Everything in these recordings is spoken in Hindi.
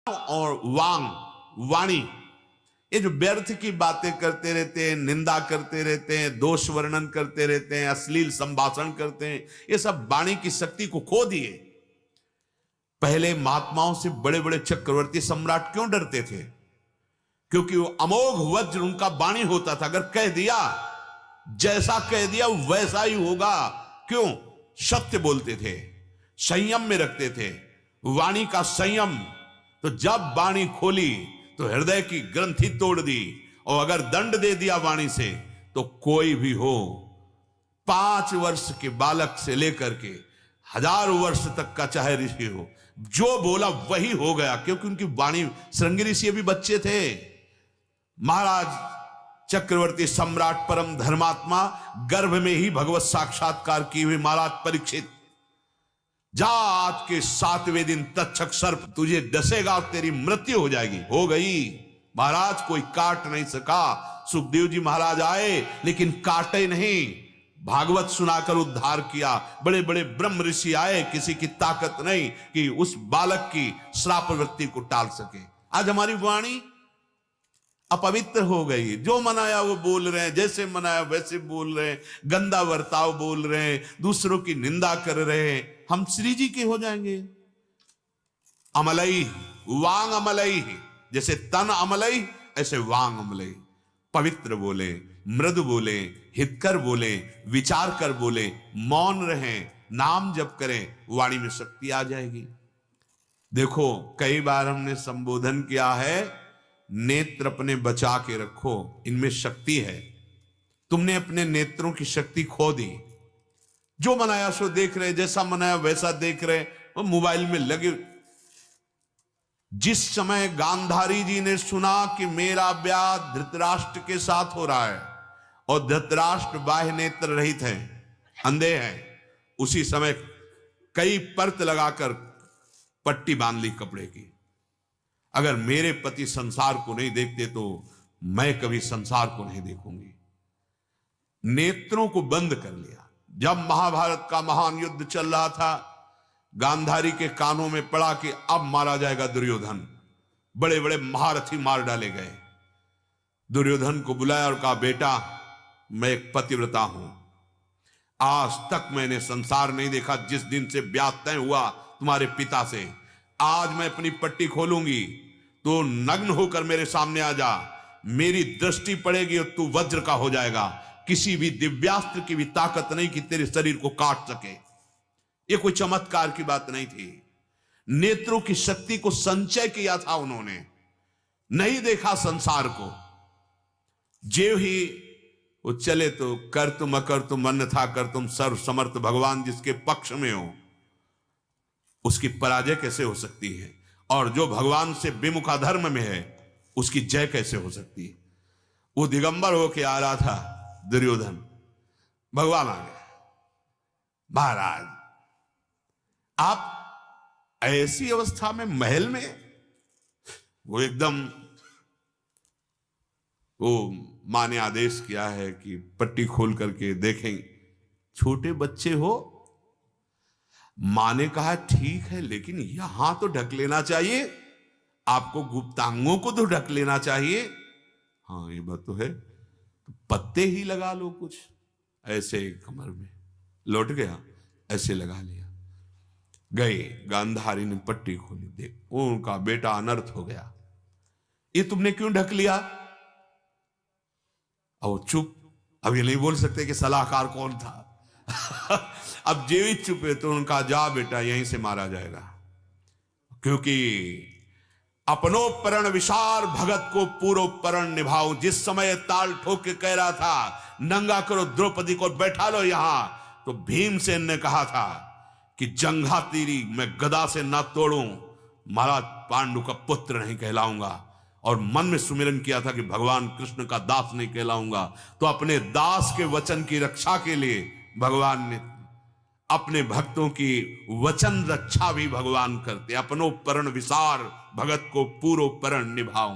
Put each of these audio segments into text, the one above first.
और वाणी, ये जो व्यर्थ की बातें करते रहते हैं, निंदा करते रहते हैं, दोष वर्णन करते रहते हैं, अश्लील संभाषण करते हैं, ये सब वाणी की शक्ति को खो दिए। पहले महात्माओं से बड़े बड़े चक्रवर्ती सम्राट क्यों डरते थे? क्योंकि वो अमोघ वज्र उनका वाणी होता था। अगर कह दिया, जैसा कह दिया वैसा ही होगा। क्यों? सत्य बोलते थे, संयम में रखते थे, वाणी का संयम। तो जब वाणी खोली तो हृदय की ग्रंथि तोड़ दी, और अगर दंड दे दिया वाणी से तो कोई भी हो, 5 वर्ष के बालक से लेकर के 1000 वर्ष तक का चाहे ऋषि हो, जो बोला वही हो गया। क्योंकि उनकी वाणी, श्रृंगी ऋषि भी बच्चे थे। महाराज चक्रवर्ती सम्राट परम धर्मात्मा, गर्भ में ही भगवत साक्षात्कार किए हुए महाराज परीक्षित, जा आज के 7वें दिन तक्षक सर्प तुझे डसेगा और तेरी मृत्यु हो जाएगी। हो गई महाराज, कोई काट नहीं सका। सुखदेव जी महाराज आए लेकिन काटे नहीं, भागवत सुनाकर उद्धार किया। बड़े बड़े ब्रह्म ऋषि आए, किसी की ताकत नहीं कि उस बालक की श्राप वृत्ति को टाल सके। आज हमारी वाणी अपवित्र हो गई। जो मनाया वो बोल रहे हैं, जैसे मनाया वैसे बोल रहे हैं, गंदा बर्ताव बोल रहे हैं, दूसरों की निंदा कर रहे हैं। हम श्री जी के हो जाएंगे। अमलई, वांग अमलई, जैसे तन अमलई ऐसे वांग अमलई। पवित्र बोले, मृदु बोले, हितकर बोले, विचार कर बोले, मौन रहें, नाम जप करें, वाणी में शक्ति आ जाएगी। देखो, कई बार हमने संबोधन किया है, नेत्र अपने बचा के रखो, इनमें शक्ति है। तुमने अपने नेत्रों की शक्ति खो दी। जो मनाया सो देख रहे, जैसा मनाया वैसा देख रहे, वो मोबाइल में लगे। जिस समय गांधारी जी ने सुना कि मेरा ब्याह धृतराष्ट्र के साथ हो रहा है और धृतराष्ट्र बाह्य नेत्र रहित हैं, अंधे हैं, उसी समय कई परत लगाकर पट्टी बांध ली कपड़े की। अगर मेरे पति संसार को नहीं देखते तो मैं कभी संसार को नहीं देखूंगी। नेत्रों को बंद कर लिया। जब महाभारत का महान युद्ध चल रहा था, गांधारी के कानों में पड़ा कि अब मारा जाएगा दुर्योधन। बड़े बड़े महारथी मार डाले गए। दुर्योधन को बुलाया और कहा, बेटा मैं एक पतिव्रता हूं, आज तक मैंने संसार नहीं देखा। जिस दिन से ब्याह तय हुआ तुम्हारे पिता से, आज मैं अपनी पट्टी खोलूंगी तो नग्न होकर मेरे सामने आ जा। मेरी दृष्टि पड़ेगी और तू वज्र का हो जाएगा। किसी भी दिव्यास्त्र की भी ताकत नहीं कि तेरे शरीर को काट सके। यह कोई चमत्कार की बात नहीं थी। नेत्रों की शक्ति को संचय किया था उन्होंने, नहीं देखा संसार को। जेव ही वो चले तो कर तुम अकर तुम अन्यथा कर तुम सर्व समर्थ भगवान जिसके पक्ष में हो, उसकी पराजय कैसे हो सकती है? और जो भगवान से विमुखा धर्म में है, उसकी जय कैसे हो सकती है? वो दिगंबर होके आ रहा था दुर्योधन, भगवान आ गया। महाराज, आप ऐसी अवस्था में महल में, वो एकदम, वो मां ने आदेश किया है कि पट्टी खोल करके देखें। छोटे बच्चे हो। मां ने कहा ठीक है, लेकिन यहां तो ढक लेना चाहिए, आपको गुप्तांगों को तो ढक लेना चाहिए। हाँ ये बात तो है, तो पत्ते ही लगा लो कुछ, ऐसे कमर में लौट गया, ऐसे लगा लिया। गए, गांधारी ने पट्टी खोली, देख उनका बेटा अनर्थ हो गया। ये तुमने क्यों ढक लिया? अब चुप, अब ये नहीं बोल सकते कि सलाहकार कौन था। अब जेवी चुपे तो उनका, जा बेटा यहीं से मारा जाएगा। क्योंकि अपनो परण विशार भगत को पूरो परण निभाओ। जिस समय ताल ठोक के कह रहा था नंगा करो द्रौपदी को, बैठा लो यहां, तो भीमसेन ने कहा था कि जंघा तेरी मैं गदा से ना तोड़ूं, महाराज पांडु का पुत्र नहीं कहलाऊंगा। और मन में सुमिरन किया था कि भगवान कृष्ण का दास नहीं कहलाऊंगा। तो अपने दास के वचन की रक्षा के लिए भगवान ने अपने भक्तों की वचन रक्षा भी भगवान करते। अपनो परण विसार भगत को पूरो परण निभाओ।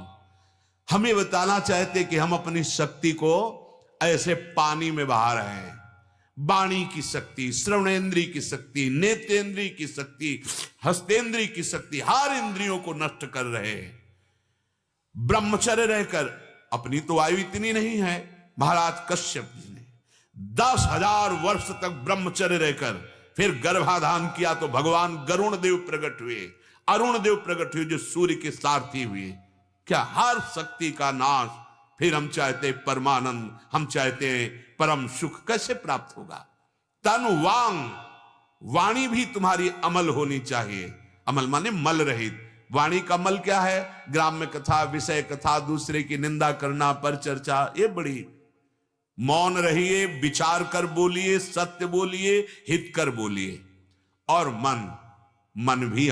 हमें बताना चाहते कि हम अपनी शक्ति को ऐसे पानी में बहा रहे हैं। वाणी की शक्ति, श्रवणेंद्रिय की शक्ति, नेत्रेंद्रिय की शक्ति, हस्तेंद्रिय की शक्ति, हर इंद्रियों को नष्ट कर रहे हैं। ब्रह्मचर्य रहकर, अपनी तो आयु इतनी नहीं है, महाराज कश्यप जी ने 10,000 वर्ष तक ब्रह्मचर्य रहकर फिर गर्भाधान किया तो भगवान गरुण देव प्रकट हुए, अरुण देव प्रकट हुए, जो सूर्य के सारथी हुए। क्या हर शक्ति का नाश, फिर हम चाहते परमानंद, हम चाहते परम सुख कैसे प्राप्त होगा? तन वांग, वाणी भी तुम्हारी अमल होनी चाहिए। अमल माने मल रहित। वाणी का मल क्या है? ग्राम्य कथा, विषय कथा, दूसरे की निंदा करना, पर चर्चा, ये बड़ी। मौन रहिए, विचार कर बोलिए, सत्य बोलिए, हित कर बोलिए। और मन भी